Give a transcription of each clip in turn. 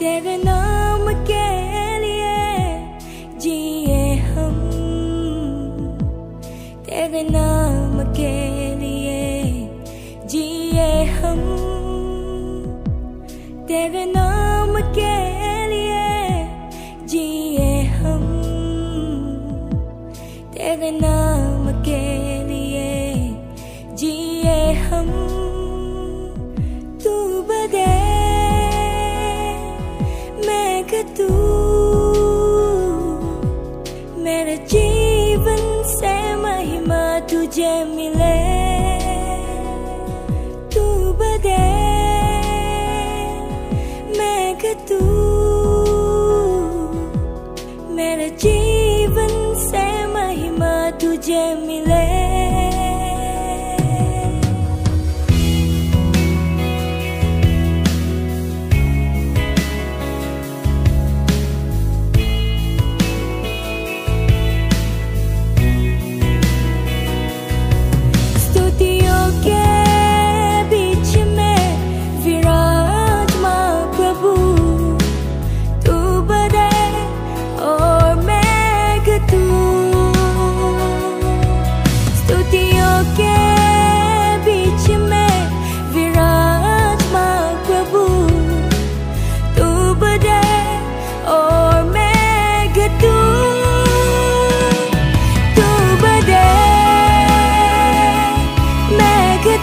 तेरे नाम के लिए जिए हम, तेरे नाम के लिए जिए हम, तेरे नाम के लिए जिए हम, तेरे नाम के लिए जिए हम। तू बदे मैं कि तू मेरे जीवन से महिमा तुझे मिले। तू बदे मैं कि तू मेरे जीवन से महिमा तुझे मिले।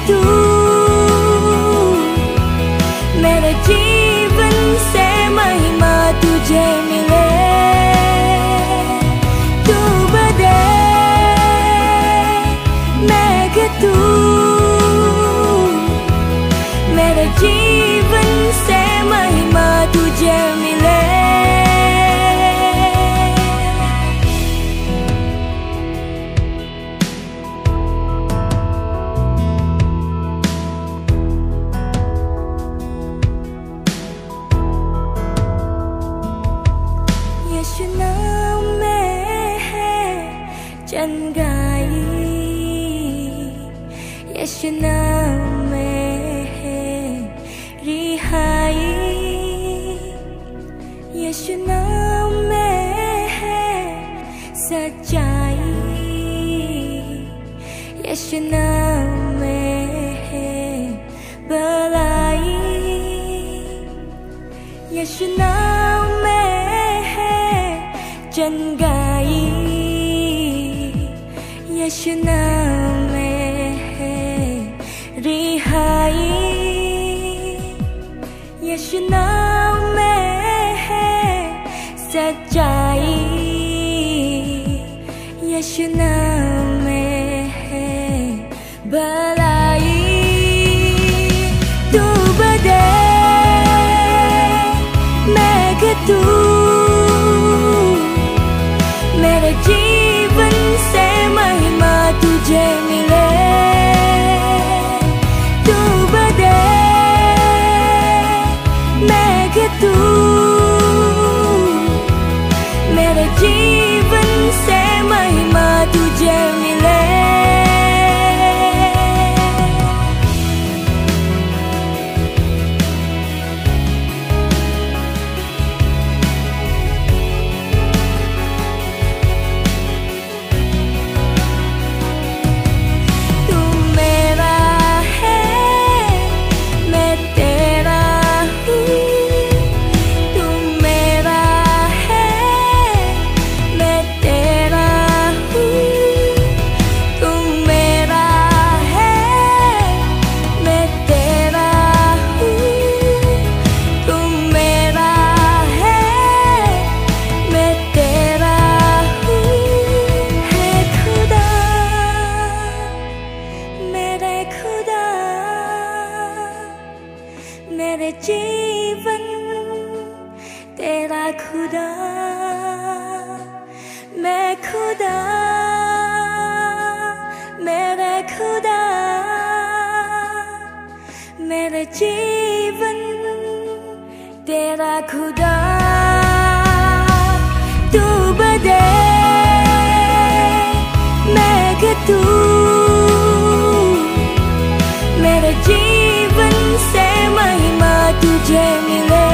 तू मेरे जीवन से महिमा तुझे मिले। तू बदे मैं कि तू मेरे जीवन से महिमा तुझे मिले। यीशु नाम में है चंगाई, यीशु नाम में है रिहाई, यीशु नाम में है सच्चाई, यीशु नाम में है भलाई, यीशु नाम में चंगाई, यीशु नाम में है रिहाई, यीशु नाम में है सच्चाई, यीशु नाम में है भलाई। तू बदे मैं कि तू मेरे जीवन से महिमा तुझे मिले। तू बदे मैं कि तू मेरे जीवन से महिमा तुझे मिले। मेरे जीवन तेरा खुदा, मैं खुदा मेरे खुदा, मेरे जीवन तेरा खुदा। तू बदे मैं कि तू मेरे जीवन से महिमा तुझे मिले।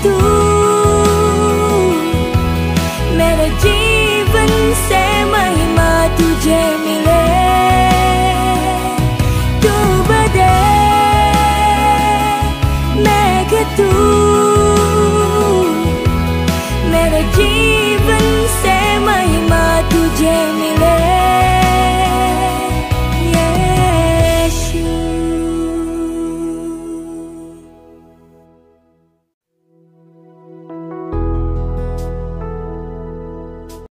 तू मेरे जीवन से महिमा तुझे